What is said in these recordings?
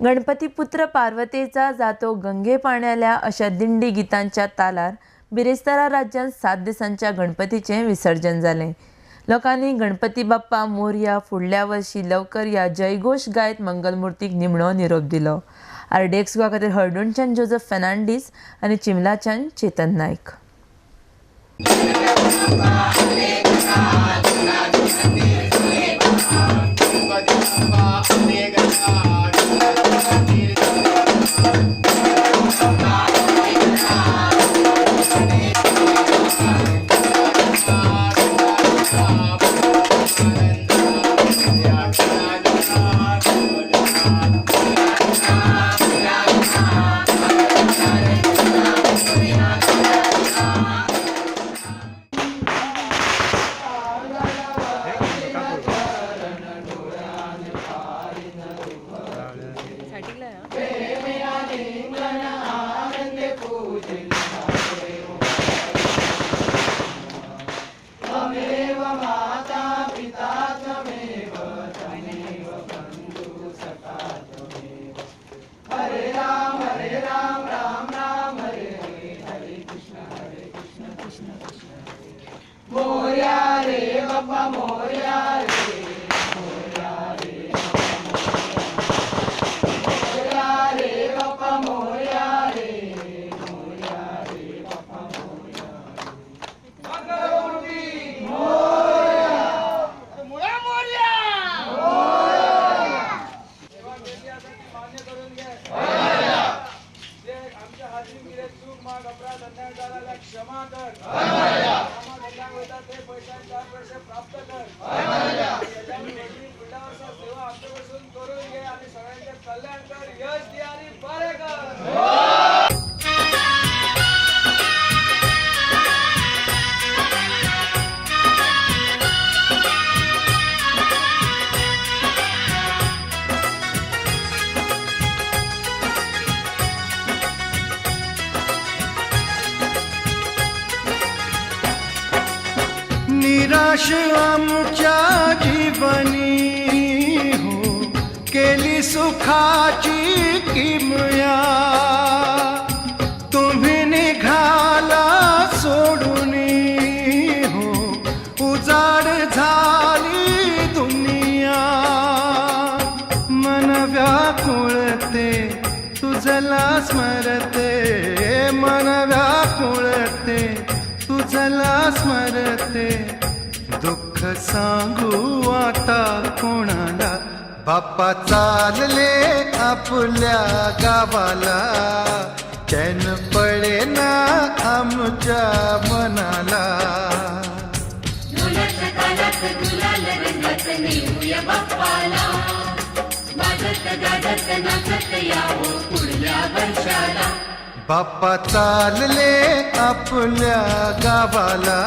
गणपतीपुत्र पार्वतीचा जातो गंगे पाण्याल्या अशा दिंडी गीतांच्या तालार बिरेस्तारा राज्यात 7 दिवसांच्या गणपतीचे विसर्जन झाले। लोकांनी गणपती बाप्पा मोरया फुडल्या वर्षी लवकर या जयघोष गायत मंगलमूर्तीक निमणो निरोप दिलो। आरडीएक्स गोवा खातीर हळडूणच्यान जोसेफ फेर्नांडीस आनी चिमलाच्यान चेतन नायक। मोरया रे बाप्पा मोरया रे, मोरया रे मोरया रे बाप्पा मोरया रे, मोरया रे बाप्पा मोरया मंगलमूर्ती मोरया मोरया मोरया सेवा केल्यासाठी मान्य करून घ्या। जे आमच्या हातून गेले चूक माग अपराध अन्याय झालेला क्षमा कर। ते पैशांचा वर्ष प्राप्त कर। सेवा आमच्यापासून करून घे आणि सगळ्यांचे कल्याण कर, यश दे आणि बरे कर। निराश आमच्या जीवनी हो केली सुखाची किमया, तुम्ही निघाला सोडून हो उजाड झाली दुनिया। मन व्याकुळते तुझला स्मरते, मन व्याकुळते तुझला स्मरते, दुःख सांगू आता कोणाला। बाप्पा चालले आपल्या गावाला, चैन पडे ना आमच्या मनाला। ढोलक तालात गुलाल रंगात नेऊया बाप्पाला, वाजत गाजत नाचत यावं पुढल्या वर्षाला। बाप्पा चालले आपल्या गावाला,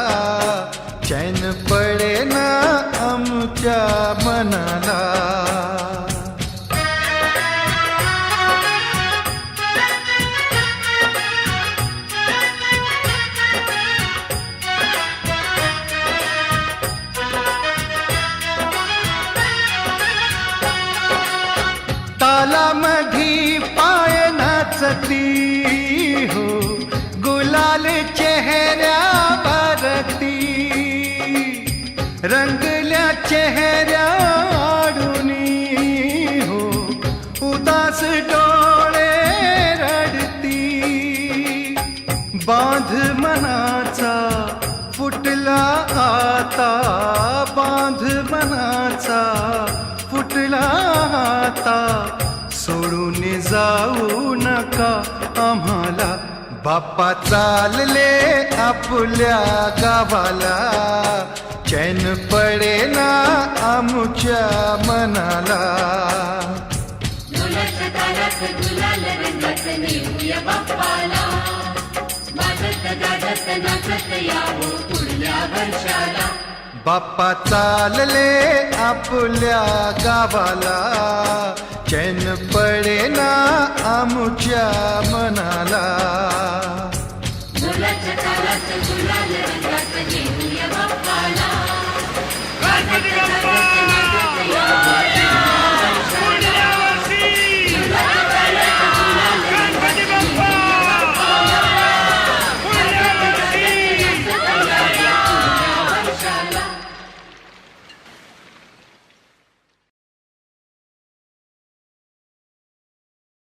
चैन पडे ना आमच्या मनाला। तालामधी पाय नाचती हो गुलाल चेहऱ्यावरती, रंगल्या चेहऱ्याडूनी हो उदास डोळे रडती। बांध मनाचा फुटला आता, बांध मनाचा फुटला आता, सोडून जाऊ नका आम्हाला। बाप्पा चालले आपल्या गावाला, चैन पडे ना आमच्या मनाला। ढोलक तालात गुलाल रंगात नेऊया बाप्पाला, वाजत गाजत नाचत यावं पुढल्या वर्षाला। बाप्पा चालले आपल्या गावाला, चैन पडे ना आमच्या मनाला।